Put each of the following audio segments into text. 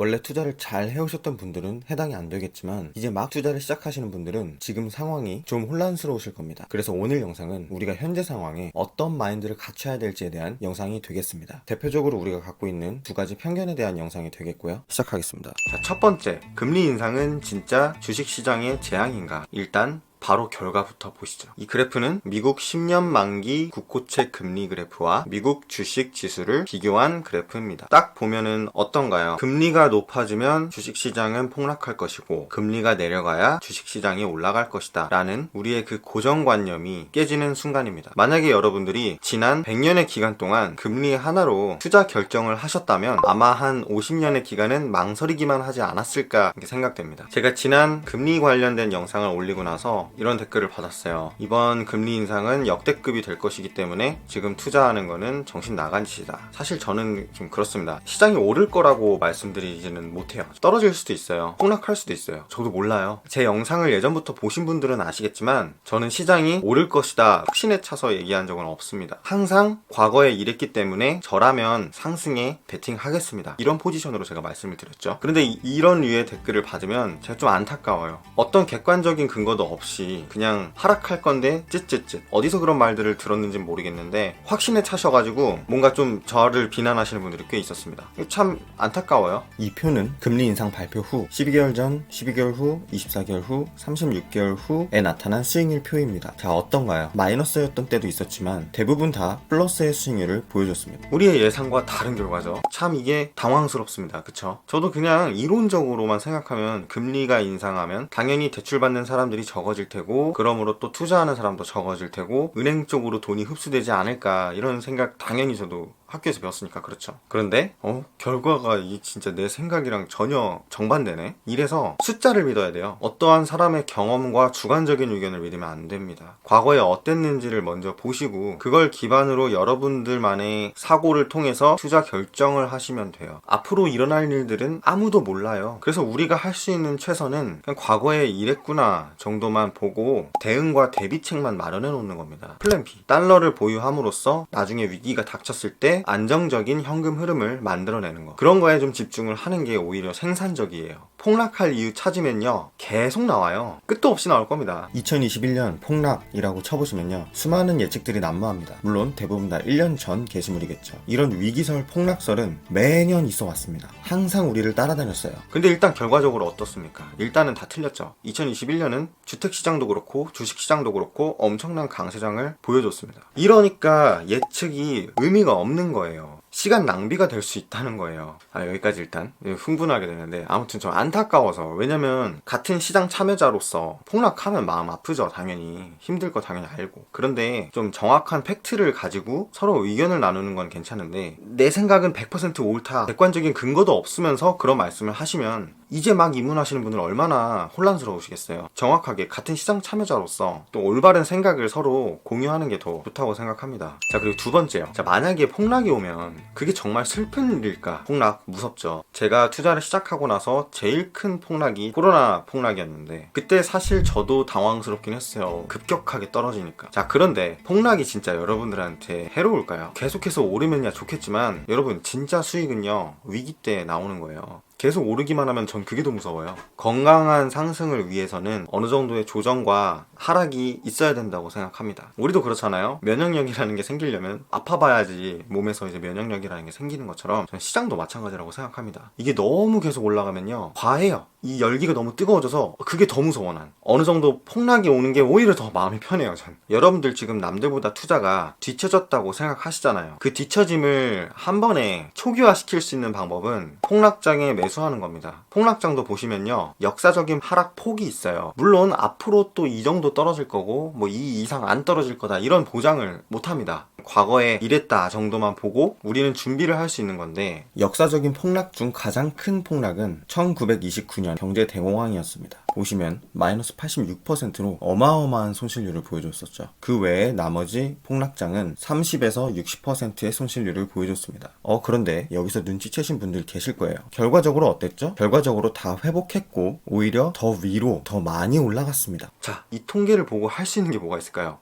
원래 투자를 잘 해오셨던 분들은 해당이 안 되겠지만 이제 막 투자를 시작하시는 분들은 지금 상황이 좀 혼란스러우실 겁니다. 그래서 오늘 영상은 우리가 현재 상황에 어떤 마인드를 갖춰야 될지에 대한 영상이 되겠습니다. 대표적으로 우리가 갖고 있는 두 가지 편견에 대한 영상이 되겠고요. 시작하겠습니다. 자, 첫 번째, 금리 인상은 진짜 주식시장의 재앙인가? 일단 바로 결과부터 보시죠. 이 그래프는 미국 10년 만기 국고채 금리 그래프와 미국 주식 지수를 비교한 그래프입니다. 딱 보면은 어떤가요? 금리가 높아지면 주식시장은 폭락할 것이고 금리가 내려가야 주식시장이 올라갈 것이다 라는 우리의 그 고정관념이 깨지는 순간입니다. 만약에 여러분들이 지난 100년의 기간 동안 금리 하나로 투자 결정을 하셨다면 아마 한 50년의 기간은 망설이기만 하지 않았을까 생각됩니다. 제가 지난 금리 관련된 영상을 올리고 나서 이런 댓글을 받았어요. 이번 금리 인상은 역대급이 될 것이기 때문에 지금 투자하는 거는 정신 나간 짓이다. 사실 저는 좀 그렇습니다. 시장이 오를 거라고 말씀드리지는 못해요. 떨어질 수도 있어요. 폭락할 수도 있어요. 저도 몰라요. 제 영상을 예전부터 보신 분들은 아시겠지만 저는 시장이 오를 것이다 확신에 차서 얘기한 적은 없습니다. 항상 과거에 이랬기 때문에 저라면 상승에 베팅하겠습니다. 이런 포지션으로 제가 말씀을 드렸죠. 그런데 이런 류의 댓글을 받으면 제가 좀 안타까워요. 어떤 객관적인 근거도 없이 그냥 하락할 건데 쯧쯧쯧 어디서 그런 말들을 들었는지는 모르겠는데 확신에 차셔가지고 뭔가 좀 저를 비난하시는 분들이 꽤 있었습니다. 참 안타까워요. 이 표는 금리 인상 발표 후 12개월 전, 12개월 후, 24개월 후, 36개월 후에 나타난 수익률 표입니다. 자, 어떤가요? 마이너스였던 때도 있었지만 대부분 다 플러스의 수익률을 보여줬습니다. 우리의 예상과 다른 결과죠. 참 이게 당황스럽습니다. 그쵸? 저도 그냥 이론적으로만 생각하면 금리가 인상하면 당연히 대출받는 사람들이 적어질 테고 그러므로 또 투자하는 사람도 적어질 테고 은행 쪽으로 돈이 흡수되지 않을까 이런 생각 당연히 저도 학교에서 배웠으니까 그렇죠. 그런데 결과가 이 진짜 내 생각이랑 전혀 정반대네. 이래서 숫자를 믿어야 돼요. 어떠한 사람의 경험과 주관적인 의견을 믿으면 안 됩니다. 과거에 어땠는지를 먼저 보시고 그걸 기반으로 여러분들만의 사고를 통해서 투자 결정을 하시면 돼요. 앞으로 일어날 일들은 아무도 몰라요. 그래서 우리가 할 수 있는 최선은 그냥 과거에 이랬구나 정도만 보고 대응과 대비책만 마련해 놓는 겁니다. 플랜 B. 달러를 보유함으로써 나중에 위기가 닥쳤을 때 안정적인 현금 흐름을 만들어내는 거. 그런 거에 좀 집중을 하는 게 오히려 생산적이에요. 폭락할 이유 찾으면요 계속 나와요. 끝도 없이 나올 겁니다. 2021년 폭락이라고 쳐보시면요 수많은 예측들이 난무합니다. 물론 대부분 다 1년 전 게시물이겠죠. 이런 위기설 폭락설은 매년 있어 왔습니다. 항상 우리를 따라다녔어요. 근데 일단 결과적으로 어떻습니까? 일단은 다 틀렸죠. 2021년은 주택시장도 그렇고 주식시장도 그렇고 엄청난 강세장을 보여줬습니다. 이러니까 예측이 의미가 없는 거예요. 시간 낭비가 될 수 있다는 거예요. 여기까지 일단 흥분하게 되는데 아무튼 좀 안타까워서. 왜냐면 같은 시장 참여자로서 폭락하면 마음 아프죠. 당연히 힘들 거 당연히 알고. 그런데 좀 정확한 팩트를 가지고 서로 의견을 나누는 건 괜찮은데 내 생각은 100% 옳다 객관적인 근거도 없으면서 그런 말씀을 하시면 이제 막 입문하시는 분들 얼마나 혼란스러우시겠어요. 정확하게 같은 시장 참여자로서 또 올바른 생각을 서로 공유하는 게 더 좋다고 생각합니다. 자, 그리고 두 번째요. 자, 만약에 폭락이 오면 그게 정말 슬픈 일일까? 폭락 무섭죠. 제가 투자를 시작하고 나서 제일 큰 폭락이 코로나 폭락이었는데 그때 사실 저도 당황스럽긴 했어요. 급격하게 떨어지니까. 자, 그런데 폭락이 진짜 여러분들한테 해로울까요? 계속해서 오르면야 좋겠지만 여러분 진짜 수익은요 위기 때 나오는 거예요. 계속 오르기만 하면 전 그게 더 무서워요. 건강한 상승을 위해서는 어느 정도의 조정과 하락이 있어야 된다고 생각합니다. 우리도 그렇잖아요. 면역력이라는 게 생기려면 아파봐야지 몸에서 이제 면역력이라는 게 생기는 것처럼 저는 시장도 마찬가지라고 생각합니다. 이게 너무 계속 올라가면요 과해요. 이 열기가 너무 뜨거워져서 그게 더 무서워. 난 어느 정도 폭락이 오는 게 오히려 더 마음이 편해요. 전 여러분들 지금 남들보다 투자가 뒤처졌다고 생각하시잖아요. 그 뒤처짐을 한 번에 초기화시킬 수 있는 방법은 폭락장에 매수하는 겁니다. 폭락장도 보시면요 역사적인 하락 폭이 있어요. 물론 앞으로 또 이 정도 떨어질 거고 뭐 이 이상 안 떨어질 거다 이런 보장을 못합니다. 과거에 이랬다 정도만 보고 우리는 준비를 할 수 있는 건데 역사적인 폭락 중 가장 큰 폭락은 1929년 경제 대공황이었습니다. 보시면 마이너스 86%로 어마어마한 손실률을 보여줬었죠. 그 외에 나머지 폭락장은 30에서 60%의 손실률을 보여줬습니다. 그런데 여기서 눈치채신 분들 계실 거예요. 결과적으로 어땠죠? 결과적으로 다 회복했고 오히려 더 위로 더 많이 올라갔습니다. 자, 이 통계를 보고 할 수 있는 게 뭐가 있을까요?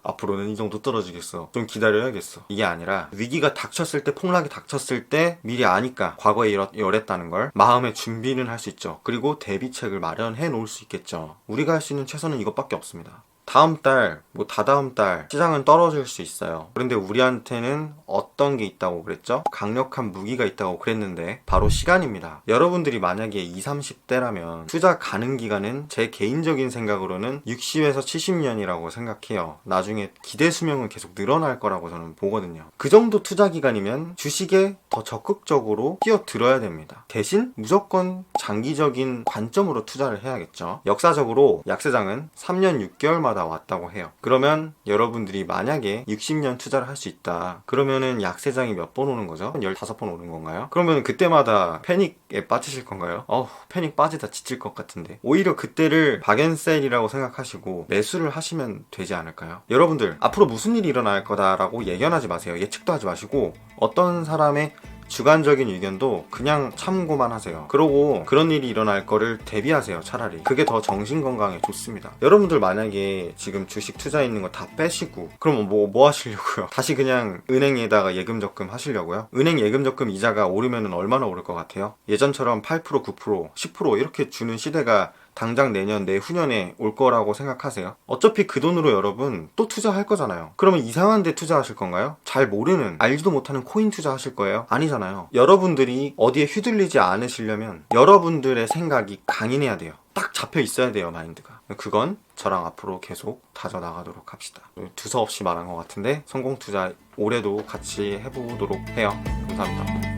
앞으로는 이 정도 떨어지겠어, 좀 기다려야겠어, 이게 아니라 위기가 닥쳤을 때, 폭락이 닥쳤을 때 미리 아니까 과거에 이랬다는 걸 마음의 준비는 할 수 있죠. 그리고 대비책을 마련해 놓을 수 있겠죠. 우리가 할 수 있는 최선은 이것밖에 없습니다. 다음 달, 다다음 달 시장은 떨어질 수 있어요. 그런데 우리한테는 어떤 게 있다고 그랬죠? 강력한 무기가 있다고 그랬는데 바로 시간입니다. 여러분들이 만약에 20, 30대라면 투자 가능 기간은 제 개인적인 생각으로는 60에서 70년이라고 생각해요. 나중에 기대 수명은 계속 늘어날 거라고 저는 보거든요. 그 정도 투자 기간이면 주식에 더 적극적으로 뛰어들어야 됩니다. 대신 무조건 장기적인 관점으로 투자를 해야겠죠. 역사적으로 약세장은 3년 6개월마다 왔다고 해요. 그러면 여러분들이 만약에 60년 투자를 할 수 있다, 그러면은 약세장이 몇 번 오는 거죠? 15번 오는 건가요? 그러면 그때마다 패닉에 빠지실 건가요? 패닉 빠지다 지칠 것 같은데. 오히려 그때를 박앤셀이라고 생각하시고 매수를 하시면 되지 않을까요? 여러분들, 앞으로 무슨 일이 일어날 거다라고 예견하지 마세요. 예측도 하지 마시고 어떤 사람의 주관적인 의견도 그냥 참고만 하세요. 그러고 그런 일이 일어날 거를 대비하세요. 차라리 그게 더 정신건강에 좋습니다. 여러분들 만약에 지금 주식 투자 있는 거 다 빼시고 그러면 뭐 하시려고요? 다시 그냥 은행에다가 예금 적금 하시려고요? 은행 예금 적금 이자가 오르면 얼마나 오를 것 같아요? 예전처럼 8%, 9%, 10% 이렇게 주는 시대가 당장 내년, 내후년에 올 거라고 생각하세요? 어차피 그 돈으로 여러분 또 투자할 거잖아요. 그러면 이상한 데 투자하실 건가요? 잘 모르는, 알지도 못하는 코인 투자하실 거예요? 아니잖아요. 여러분들이 어디에 휘둘리지 않으시려면 여러분들의 생각이 강인해야 돼요. 딱 잡혀 있어야 돼요, 마인드가. 그건 저랑 앞으로 계속 다져나가도록 합시다. 두서없이 말한 것 같은데 성공 투자 올해도 같이 해보도록 해요. 감사합니다.